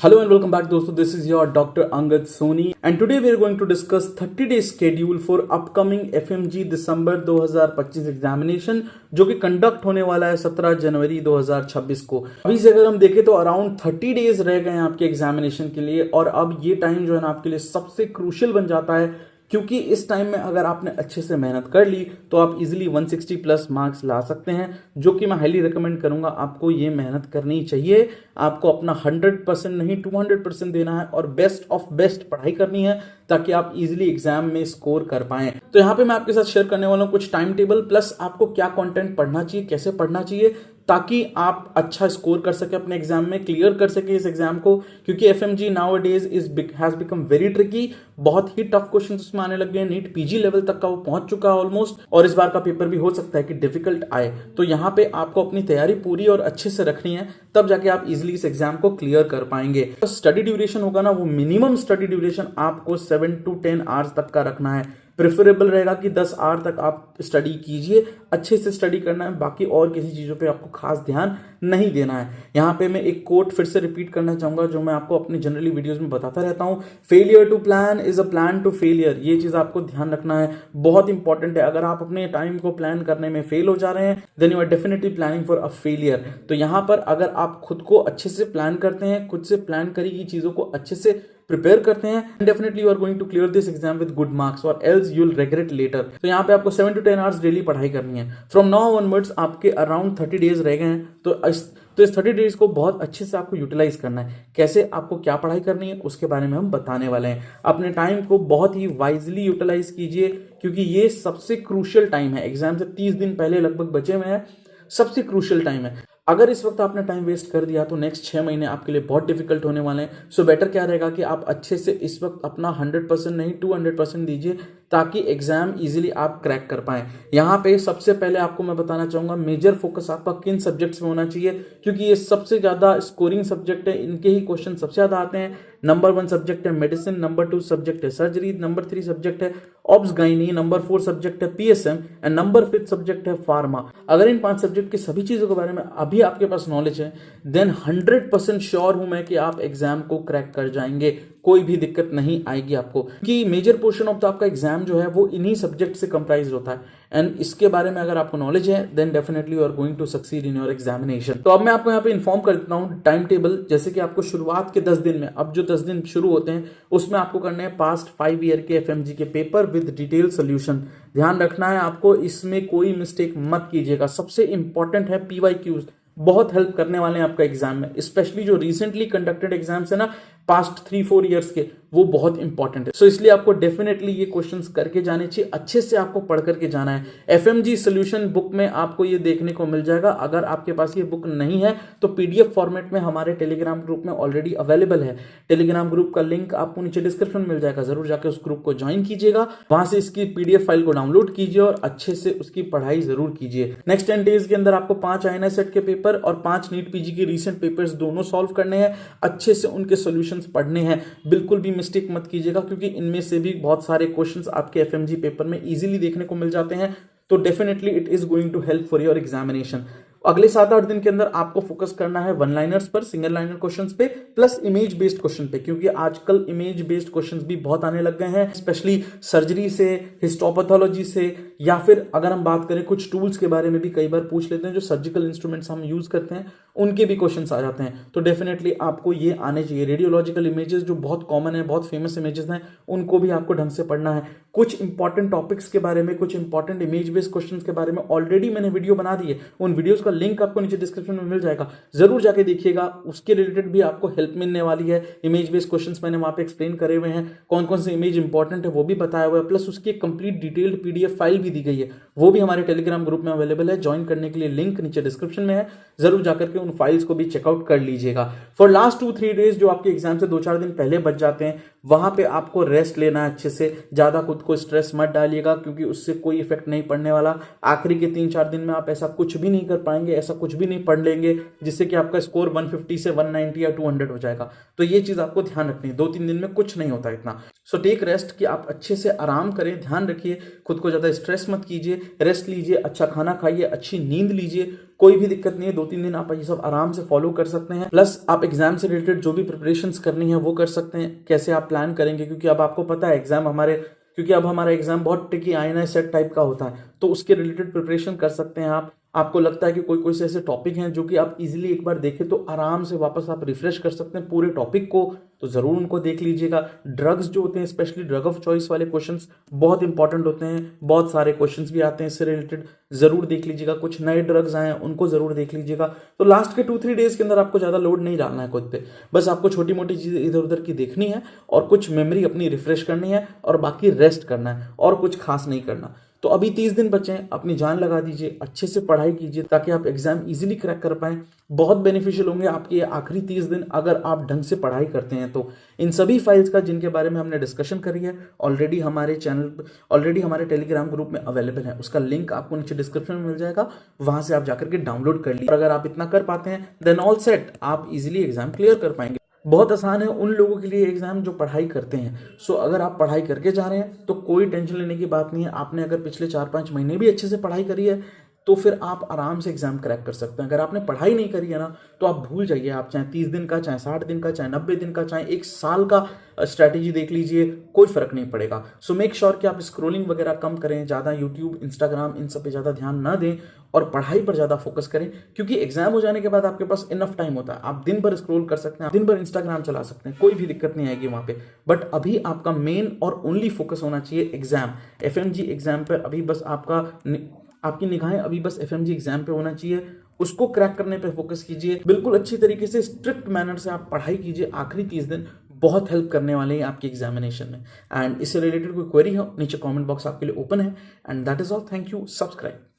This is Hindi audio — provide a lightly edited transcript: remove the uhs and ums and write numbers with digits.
Hello and welcome back दोस्तों, this is your Dr. Angad Soni and today we are going to discuss 30-day schedule for upcoming FMG December 2025 examination जो कि कंडक्ट होने वाला है 17 जनवरी 2026 को। अभी से अगर हम देखें तो अराउंड 30 डेज रह गए हैं आपके एग्जामिनेशन के लिए और अब ये टाइम जो है ना आपके लिए सबसे क्रूशियल बन जाता है क्योंकि इस टाइम में अगर आपने अच्छे से मेहनत कर ली तो आप इजीली 160 प्लस मार्क्स ला सकते हैं, जो कि मैं हाईली रिकमेंड करूंगा। आपको ये मेहनत करनी चाहिए, आपको अपना 100% नहीं 200% देना है और बेस्ट ऑफ बेस्ट पढ़ाई करनी है ताकि आप इजीली एग्जाम में स्कोर कर पाएं। तो यहाँ पे मैं आपके साथ शेयर करने वाला हूँ कुछ टाइम टेबल प्लस आपको क्या कंटेंट पढ़ना चाहिए, कैसे पढ़ना चाहिए ताकि आप अच्छा स्कोर कर सके अपने एग्जाम में, क्लियर कर सके इस एग्जाम को। क्योंकि FMG nowadays has become very tricky, बहुत ही टफ क्वेश्चन उसमें आने लग गए हैं। नीट पीजी लेवल तक का वो पहुंच चुका है ऑलमोस्ट, और इस बार का पेपर भी हो सकता है कि डिफिकल्ट आए। तो यहाँ पे आपको अपनी तैयारी पूरी और अच्छे से रखनी है, तब जाके आप इजिली इस एग्जाम को क्लियर कर पाएंगे। तो स्टडी ड्यूरेशन होगा ना, वो मिनिमम स्टडी ड्यूरेशन आपको 7 to 10 आवर्स तक का रखना है। प्रेफरेबल रहेगा कि 10 आवर तक आप स्टडी कीजिए, अच्छे से स्टडी करना है, बाकी और किसी चीज़ों पे आपको खास ध्यान नहीं देना है। यहाँ पे मैं एक कोट फिर से रिपीट करना चाहूँगा जो मैं आपको अपनी जनरली वीडियोस में बताता रहता हूँ, failure to plan is a plan to failure. ये चीज़ आपको ध्यान रखना है, बहुत इंपॉर्टेंट है। अगर आप अपने टाइम को प्लान करने में फेल हो जा रहे हैं then you are definitely planning for a failure. तो यहाँ पर अगर आप खुद को अच्छे से प्लान करते हैं, खुद से प्लान करी गई चीज़ों को अच्छे से प्रिपेयर करते हैं, definitely you are going to clear this exam with good marks और else you will regret later. तो यहाँ पे आपको 7 to 10 आवर्स डेली पढ़ाई करनी है। फ्रॉम नाउ ऑनवर्ड्स आपके अराउंड 30 डेज रह गए हैं, तो इस 30 डेज को बहुत अच्छे से आपको यूटिलाइज करना है। कैसे, आपको क्या पढ़ाई करनी है उसके बारे में हम बताने वाले हैं। अपने टाइम को बहुत ही वाइजली यूटिलाइज कीजिए क्योंकि ये सबसे क्रूशियल टाइम है। एग्जाम से 30 दिन पहले लगभग बचे हुए हैं, सबसे क्रूशियल टाइम है। अगर इस वक्त आपने टाइम वेस्ट कर दिया तो नेक्स्ट 6 महीने आपके लिए बहुत डिफिकल्ट होने वाले हैं। सो बेटर क्या रहेगा कि आप अच्छे से इस वक्त अपना 100% नहीं 200% दीजिए ताकि एग्जाम इजीली आप क्रैक कर पाएं। यहाँ पे सबसे पहले आपको मैं बताना चाहूँगा मेजर फोकस आपका किन सब्जेक्ट्स में होना चाहिए, क्योंकि ये सबसे ज़्यादा स्कोरिंग सब्जेक्ट है, इनके ही क्वेश्चन सबसे ज़्यादा आते हैं। नंबर 1 सब्जेक्ट है मेडिसिन, नंबर 2 सब्जेक्ट है सर्जरी, नंबर 3 सब्जेक्ट है ऑब्स गाइनी, नंबर 4 सब्जेक्ट है पीएसएम एंड नंबर 5 सब्जेक्ट है फार्मा। अगर इन 5 सब्जेक्ट की सभी चीज़ों के बारे में अभी आपके पास नॉलेज है देन 100% श्योर हूं मैं कि आप एग्जाम को क्रैक कर जाएंगे, कोई भी दिक्कत नहीं आएगी आपको। क्योंकि मेजर पोर्शन ऑफ द आपका एग्जाम जो है वो इन्हीं सब्जेक्ट से कंप्राइज होता है एंड इसके बारे में अगर आपको नॉलेज है then definitely you are going to succeed in your examination. तो अब मैं आपको यहाँ पे इन्फॉर्म कर देता हूँ टाइम टेबल। जैसे कि आपको शुरुआत के 10 दिन में, अब जो 10 दिन शुरू होते हैं उसमें आपको करने हैं पास्ट 5 ईयर के एफएमजी के पेपर विद डिटेल सोल्यूशन। ध्यान रखना है आपको, इसमें कोई मिस्टेक मत कीजिएगा। सबसे इंपॉर्टेंट है पीवाईक्यूज, बहुत हेल्प करने वाले हैं आपका एग्जाम में, स्पेशली जो रिसेंटली कंडक्टेड एग्जाम्स है ना पास्ट 3-4 ईयर्स के, वो बहुत इंपॉर्टेंट है। सो इसलिए आपको डेफिनेटली ये क्वेश्चंस करके जाने चाहिए, अच्छे से आपको पढ़ करके जाना है। एफएमजी सोल्यूशन बुक में आपको ये देखने को मिल जाएगा। अगर आपके पास ये बुक नहीं है तो पीडीएफ फॉर्मेट में हमारे टेलीग्राम ग्रुप में ऑलरेडी अवेलेबल है। टेलीग्राम ग्रुप का लिंक आपको नीचे डिस्क्रिप्शन में मिल जाएगा, जरूर जाकर उस ग्रुप को ज्वाइन कीजिएगा, वहां से इसकी पीडीएफ फाइल को डाउनलोड कीजिए और अच्छे से उसकी पढ़ाई जरूर कीजिए। नेक्स्ट 10 डेज के अंदर आपको 5 आईएनएस सेट के पेपर और 5 नीट पीजी के रीसेंट पेपर्स दोनों सॉल्व करने हैं, अच्छे से उनके सॉल्यूशंस पढ़ने हैं। बिल्कुल भी मिस्टेक मत कीजिएगा क्योंकि इनमें से भी बहुत सारे क्वेश्चंस आपके एफएमजी पेपर में इजीली देखने को मिल जाते हैं। तो definitely it is going to help for your examination. अगले 7-8 दिन के अंदर आपको फोकस करना है वन लाइनर्स पर, सिंगल लाइनर क्वेश्चंस पे, प्लस इमेज बेस्ड क्वेश्चन पे, क्योंकि आजकल इमेज बेस्ड क्वेश्चंस भी बहुत आने लग गए हैं, स्पेशली सर्जरी से, हिस्टोपैथोलॉजी से, या फिर अगर हम बात करें कुछ टूल्स के बारे में भी कई बार पूछ लेते हैं, जो सर्जिकल इंस्ट्रूमेंट्स हम यूज करते हैं उनके भी क्वेश्चंस आ जाते हैं। तो डेफिनेटली आपको ये आने चाहिए। रेडियोलॉजिकल इमेजेस जो बहुत कॉमन है, बहुत फेमस इमेजेस हैं, उनको भी आपको ढंग से पढ़ना है। कुछ इंपॉर्टेंट टॉपिक्स के बारे में, कुछ इंपॉर्टेंट इमेज बेस्ड क्वेश्चंस के बारे में ऑलरेडी मैंने वीडियो बना दी है, उन वीडियोस का लिंक आपको नीचे डिस्क्रिप्शन में मिल जाएगा, जरूर जाके देखिएगा। उसके रिलेटेड भी आपको हेल्प मिलने वाली है। इमेज बेस्ड क्वेश्चंस मैंने वहां पे एक्सप्लेन करे हुए हैं, कौन कौन से इमेज इंपॉर्टेंट है वो भी बताया हुआ है, प्लस उसकी कंप्लीट डिटेल्ड पीडीएफ फाइल भी दी गई है, वो भी हमारे टेलीग्राम ग्रुप में अवेलेबल है। ज्वाइन करने के लिए लिंक नीचे डिस्क्रिप्शन में है, जरूर जाकर के उन फाइल्स को भी चेकआउट कर लीजिएगा। फॉर लास्ट 2-3 डेज जो आपके एग्जाम से 2-4 दिन पहले बच जाते हैं, वहां पे आपको रेस्ट लेना है अच्छे से, ज्यादा खुद को स्ट्रेस मत डालिएगा क्योंकि उससे कोई इफेक्ट नहीं पड़ने वाला। आखिरी के 3-4 दिन में आप ऐसा कुछ भी नहीं कर पाएंगे, ऐसा कुछ भी नहीं पढ़ लेंगे जिससे कि आपका स्कोर 150 से 190 या 200 हो जाएगा। तो ये चीज आपको ध्यान रखनी है, 2-3 दिन में कुछ नहीं होता इतना। सो टेक रेस्ट कि आप अच्छे से आराम करें, ध्यान रखिए, खुद को ज़्यादा स्ट्रेस मत कीजिए, रेस्ट लीजिए, अच्छा खाना खाइए, अच्छी नींद लीजिए, कोई भी दिक्कत नहीं है। 2-3 दिन आप ये सब आराम से फॉलो कर सकते हैं। प्लस आप एग्जाम से रिलेटेड जो भी प्रिपरेशंस करनी है वो कर सकते हैं। कैसे आप प्लान करेंगे, क्योंकि अब आपको पता है क्योंकि अब हमारा एग्जाम बहुत ट्रिकी आईएनएस सेट टाइप का होता है, तो उसके रिलेटेड प्रिपरेशन कर सकते हैं आप। आपको लगता है कि कोई कोई से ऐसे टॉपिक हैं जो कि आप इजीली एक बार देखें तो आराम से वापस आप रिफ्रेश कर सकते हैं पूरे टॉपिक को, तो ज़रूर उनको देख लीजिएगा। ड्रग्स जो होते हैं, स्पेशली ड्रग ऑफ चॉइस वाले क्वेश्चंस बहुत इंपॉर्टेंट होते हैं, बहुत सारे क्वेश्चंस भी आते हैं इससे रिलेटेड, ज़रूर देख लीजिएगा। कुछ नए ड्रग्स आए हैं उनको ज़रूर देख लीजिएगा। तो लास्ट के 2-3 डेज़ के अंदर आपको ज़्यादा लोड नहीं डालना है खुद पे, बस आपको छोटी मोटी चीज़ें इधर उधर की देखनी है और कुछ मेमोरी अपनी रिफ्रेश करनी है और बाकी रेस्ट करना है और कुछ खास नहीं करना। तो अभी 30 दिन बचे हैं, अपनी जान लगा दीजिए, अच्छे से पढ़ाई कीजिए ताकि आप एग्जाम इजीली क्रैक कर पाएं। बहुत बेनिफिशियल होंगे आपके ये आखिरी 30 दिन अगर आप ढंग से पढ़ाई करते हैं तो। इन सभी फाइल्स का जिनके बारे में हमने डिस्कशन करी है ऑलरेडी हमारे टेलीग्राम ग्रुप में अवेलेबल है, उसका लिंक आपको नीचे डिस्क्रिप्शन में मिल जाएगा, वहां से आप जाकर के डाउनलोड कर लीजिए। और अगर आप इतना कर पाते हैं देन ऑल सेट, आप इजीली एग्जाम क्लियर कर पाएंगे। बहुत आसान है उन लोगों के लिए एग्जाम जो पढ़ाई करते हैं। सो अगर आप पढ़ाई करके जा रहे हैं तो कोई टेंशन लेने की बात नहीं है। आपने अगर पिछले 4-5 महीने भी अच्छे से पढ़ाई करी है तो फिर आप आराम से एग्जाम क्रैक कर सकते हैं। अगर आपने पढ़ाई नहीं करी है ना तो आप भूल जाइए, आप चाहे 30 दिन का, चाहे 60 दिन का, चाहे 90 दिन का, चाहे 1 साल का स्ट्रैटेजी देख लीजिए, कोई फर्क नहीं पड़ेगा। सो मेक श्योर कि आप स्क्रोलिंग वगैरह कम करें, ज़्यादा यूट्यूब, इंस्टाग्राम इन सब पे ज़्यादा ध्यान ना दें और पढ़ाई पर ज़्यादा फोकस करें, क्योंकि एग्जाम हो जाने के बाद आपके पास इनफ टाइम होता है। आप दिन भर स्क्रोल कर सकते हैं, आप दिन भर इंस्टाग्राम चला सकते हैं, कोई भी दिक्कत नहीं आएगी वहाँ पे। बट अभी आपका मेन और ओनली फोकस होना चाहिए एग्जाम, एफएमजी एग्जाम पर। अभी बस आपकी निगाहें अभी बस एफएमजी एग्जाम पे होना चाहिए, उसको क्रैक करने पे फोकस कीजिए। बिल्कुल अच्छी तरीके से स्ट्रिक्ट मैनर से आप पढ़ाई कीजिए। आखिरी 30 दिन बहुत हेल्प करने वाले हैं आपके एग्जामिनेशन में। एंड इससे रिलेटेड कोई क्वेरी हो नीचे कमेंट बॉक्स आपके लिए ओपन है। And that is all, thank you, subscribe.